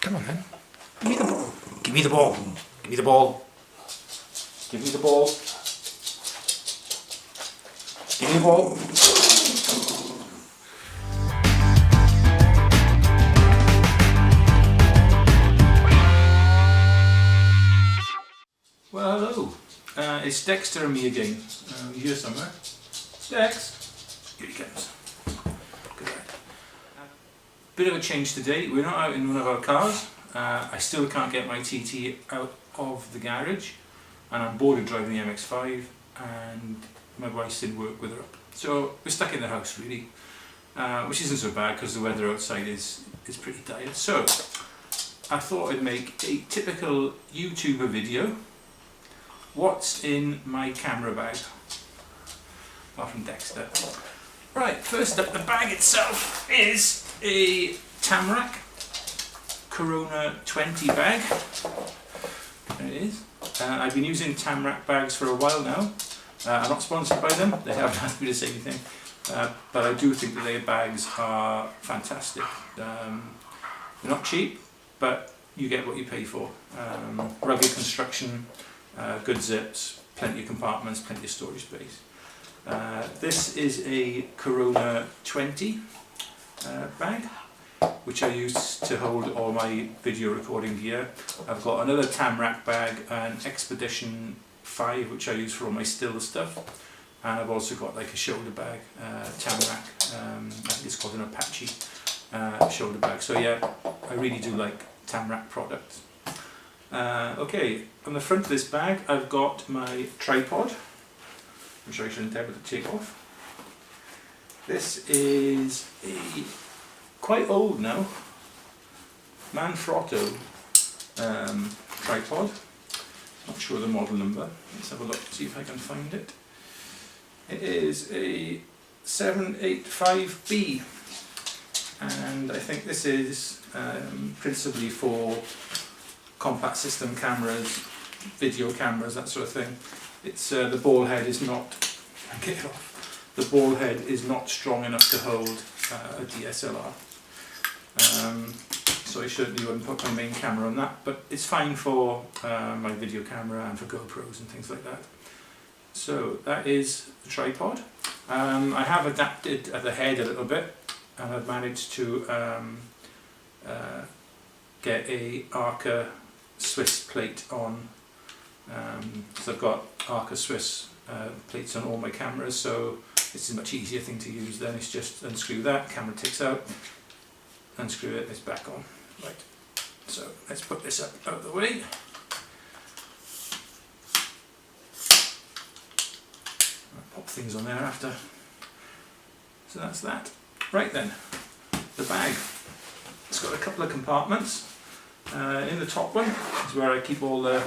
Come on then. Give me the ball. Give me the ball. Give me the ball. Give me the ball. Give me the ball. Well, hello. It's Dexter and me again. Here somewhere. Dex. Here he comes. Good lad. Bit of a change today. We're not out in one of our cars. I still can't get my TT out of the garage, and I'm bored of driving the MX-5, and my wife's in work with her up. So we're stuck in the house really, which isn't so bad because the weather outside is pretty dire. So I thought I'd make a typical YouTuber video. What's in my camera bag? Apart from Dexter. Right, first up, the bag itself is a Tamrac Corona 20 bag. There it is. I've been using Tamrac bags for a while now. I'm not sponsored by them, they haven't asked me to say anything, but I do think that their bags are fantastic. They're not cheap, but you get what you pay for. Rugged construction, good zips, plenty of compartments, plenty of storage space. This is a Corona 20 bag, which I use to hold all my video recording gear. I've got another Tamrac bag, an Expedition 5, which I use for all my still stuff, and I've also got like a shoulder bag, Tamrac, I think it's called an Apache shoulder bag. So yeah, I really do like Tamrac products. Okay, on the front of this bag I've got my tripod, which I shouldn't be able to take off. This is a quite old now Manfrotto tripod. Not sure the model number. Let's have a look, see if I can find it. It is a 785B, and I think this is principally for compact system cameras, video cameras, that sort of thing. It's the ball head is not. Get it off. The ball head is not strong enough to hold a DSLR. So I certainly wouldn't put my main camera on that, but it's fine for my video camera and for GoPros and things like that. So that is the tripod. I have adapted the head a little bit, and I've managed to get a Arca Swiss plate on. So I've got Arca Swiss plates on all my cameras, so it's a much easier thing to use then. It's just unscrew that, camera takes out, unscrew it, it's back on. Right, so let's put this up out of the way. I'll pop things on there after. So that's that. Right then, the bag. It's got a couple of compartments. In the top one is where I keep all the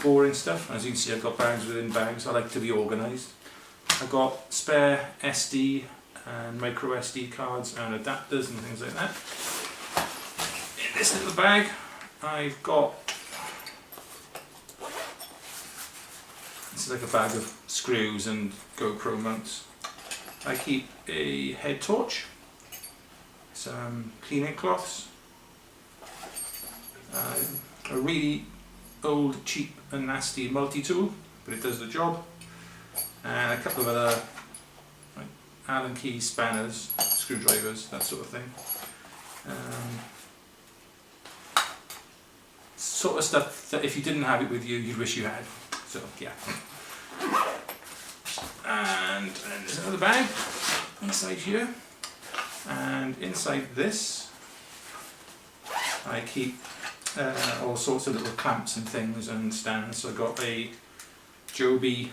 boring stuff. As you can see, I've got bags within bags. I like to be organised. I've got spare SD and micro SD cards and adapters and things like that. In this little bag I've got, this is like a bag of screws and GoPro mounts. I keep a head torch, some cleaning cloths, a really old, cheap and nasty multi-tool, but it does the job, and a couple of other like Allen keys, spanners, screwdrivers, that sort of thing. Sort of stuff that if you didn't have it with you, you'd wish you had. So yeah. And then there's another bag inside here, and inside this I keep all sorts of little clamps and things and stands. So I've got a Joby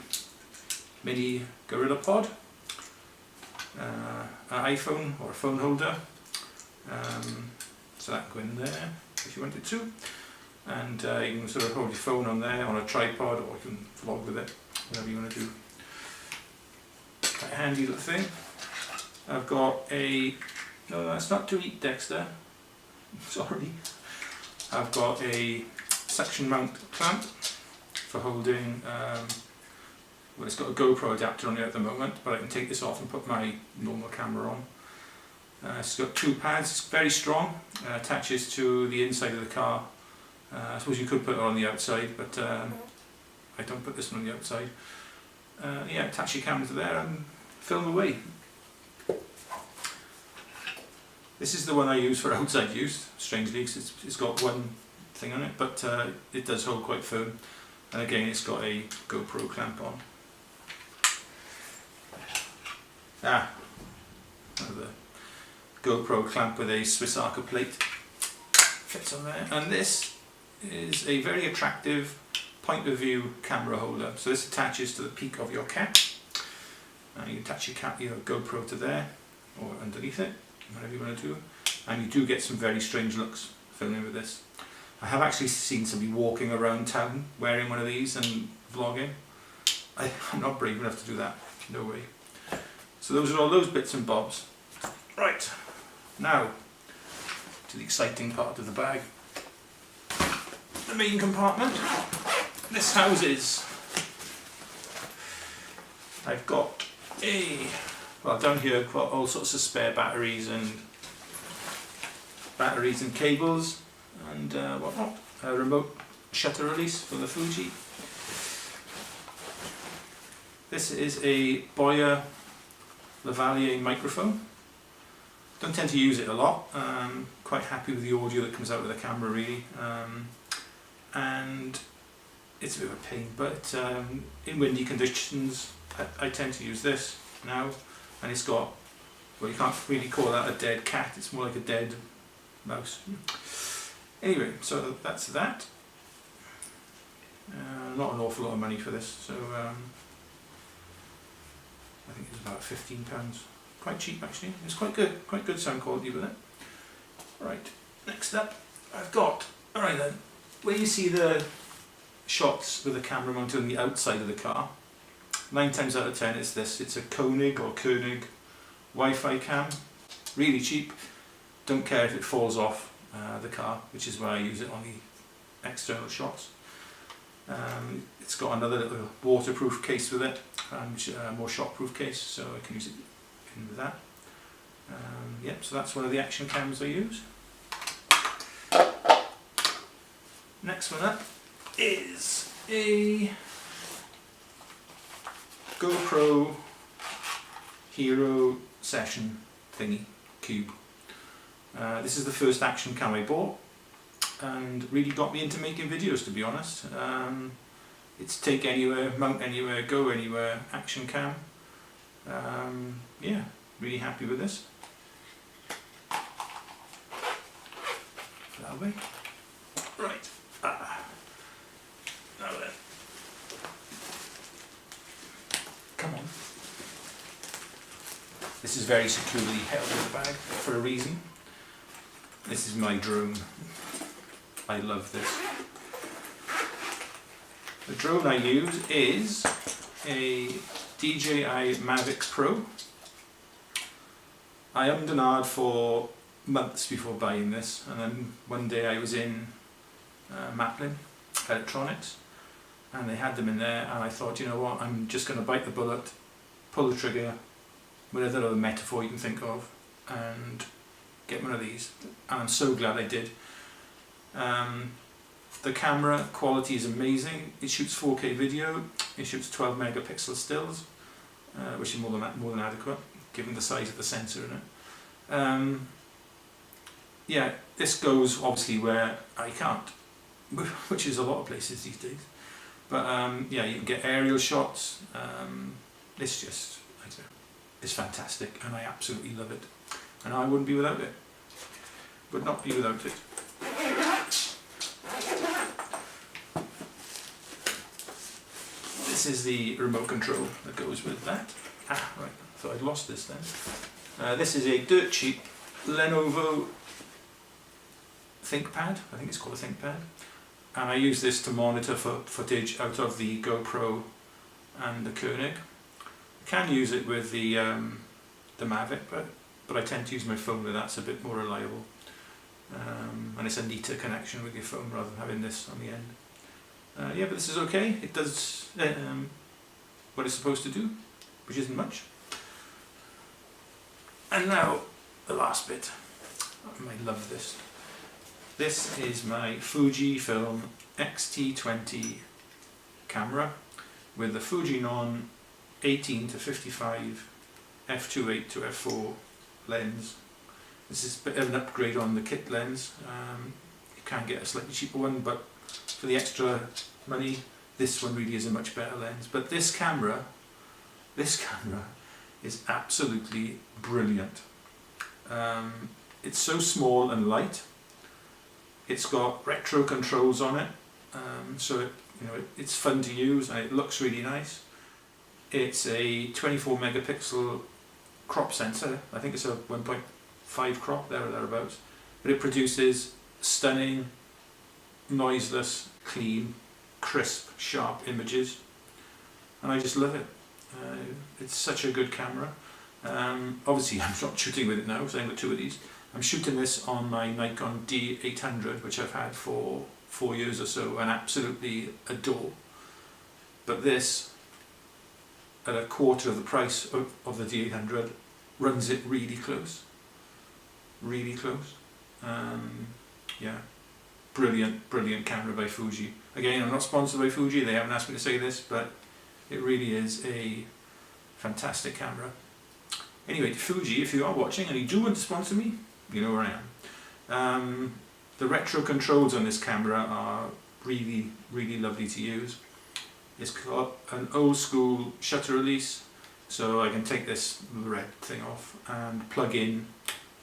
mini Gorilla Pod, an iPhone or a phone holder, so that can go in there if you wanted to, and you can sort of hold your phone on there on a tripod, or you can vlog with it, whatever you want to do. Quite a handy little thing. I've got a, no that's not to eat, Dexter, sorry. I've got a suction mount clamp for holding, well, it's got a GoPro adapter on it at the moment, but I can take this off and put my normal camera on. It's got two pads, it's very strong, attaches to the inside of the car. I suppose you could put it on the outside, but I don't put this one on the outside. Yeah, attach your camera to there and film away. This is the one I use for outside use, strangely, because it's got one thing on it, but it does hold quite firm. And again, it's got a Gopro clamp on. The GoPro clamp with a Swiss Arca plate fits on there, and this is a very attractive point of view camera holder. So this attaches to the peak of your cap, and you attach your GoPro to there or underneath it, whatever you want to do, and you do get some very strange looks filming with this. I have actually seen somebody walking around town wearing one of these and vlogging. I'm not brave enough to do that, no way. So those are all those bits and bobs. Right, now to the exciting part of the bag. The main compartment. This houses, I've got well, down here I've got all sorts of spare batteries and cables and whatnot. A remote shutter release for the Fuji. This is a Boya lavalier microphone. Don't tend to use it a lot. Quite happy with the audio that comes out of the camera, really. And it's a bit of a pain, but in windy conditions I tend to use this now, and it's got, well, you can't really call that a dead cat, it's more like a dead mouse. Anyway, so that's that. Not an awful lot of money for this, so I think it's about £15. Quite cheap actually. It's quite good sound quality with it. Right, next up I've got, alright then, where you see the shots with the camera mounted on the outside of the car, 9 times out of 10 it's this. It's a Koenig Wi-Fi cam, really cheap. Don't care if it falls off the car, which is why I use it on the external shots. It's got another little waterproof case with it, and more shockproof case, so I can use it in with that. Yep, so that's one of the action cams I use. Next one up is a GoPro Hero Session thingy cube. This is the first action cam I bought, and really got me into making videos, to be honest. It's take anywhere, mount anywhere, go anywhere action cam. Yeah, really happy with this. That way. Right. Now then. Come on. This is very securely held in the bag for a reason. This is my drone. I love this. The drone I use is a DJI Mavic Pro. I ummed and ahed for months before buying this, and then one day I was in Maplin Electronics and they had them in there, and I thought, you know what, I'm just going to bite the bullet, pull the trigger, whatever other metaphor you can think of, and get one of these, and I'm so glad I did. The camera quality is amazing. It shoots 4K video, it shoots 12 megapixel stills, which is more than adequate given the size of the sensor in it. Yeah, this goes obviously where I can't, which is a lot of places these days. But yeah, you can get aerial shots. It's just, I don't know, it's fantastic, and I absolutely love it. And I wouldn't be without it. Would not be without it. This is the remote control that goes with that. Ah, right, I thought I'd lost this then. This is a dirt cheap Lenovo ThinkPad, I think it's called a ThinkPad. And I use this to monitor footage out of the GoPro and the Koenig. I can use it with the Mavic, but I tend to use my phone with that, it's a bit more reliable. And it's a neater connection with your phone rather than having this on the end. Yeah, but this is okay. It does what it's supposed to do, which isn't much. And now, the last bit. I love this. This is my Fujifilm X-T20 camera with the Fujinon 18 to 55 f2.8 to f4 lens. This is a bit of an upgrade on the kit lens. You can get a slightly cheaper one, but for the extra money, this one really is a much better lens. But this camera is absolutely brilliant. It's so small and light. It's got retro controls on it, so it's fun to use and it looks really nice. It's a 24 megapixel crop sensor. I think it's a 1.5 crop, there or thereabouts. But it produces stunning, noiseless, clean, crisp, sharp images, and I just love it. It's such a good camera. Obviously I'm not shooting with it now because I've got two of these. I'm shooting this on my Nikon D800, which I've had for 4 years or so and absolutely adore. But this, at a quarter of the price of the D800, runs it really close. Really close. Yeah, brilliant camera by Fuji. Again, I'm not sponsored by Fuji, they haven't asked me to say this, but it really is a fantastic camera. Anyway, Fuji, if you are watching and you do want to sponsor me, you know where I am. The retro controls on this camera are really lovely to use. It's got an old school shutter release, so I can take this red thing off and plug in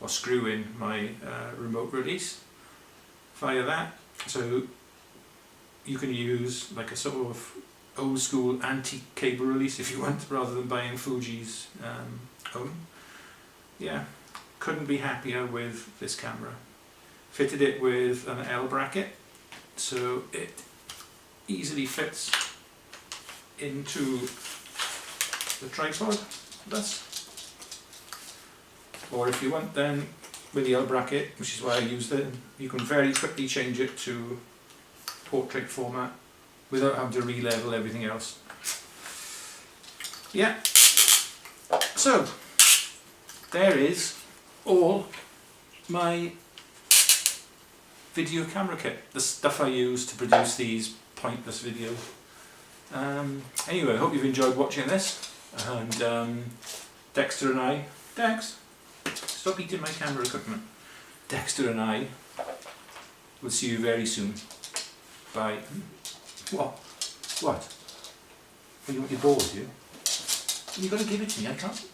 or screw in my remote release via that. So you can use like a sort of old school antique cable release if you want, rather than buying Fuji's own. Yeah, couldn't be happier with this camera. Fitted it with an L bracket, so it easily fits into the tripod, thus. Or if you want, then with the L bracket, which is why I used it, you can very quickly change it to portrait format without having to re-level everything else. Yeah, so there is all my video camera kit, the stuff I use to produce these pointless videos. Anyway, I hope you've enjoyed watching this, and Dexter and I, Dex, stop eating my camera equipment. Dexter and I will see you very soon. Bye. What? What? Well, you're bored, you? You've got to give it to me, I can't.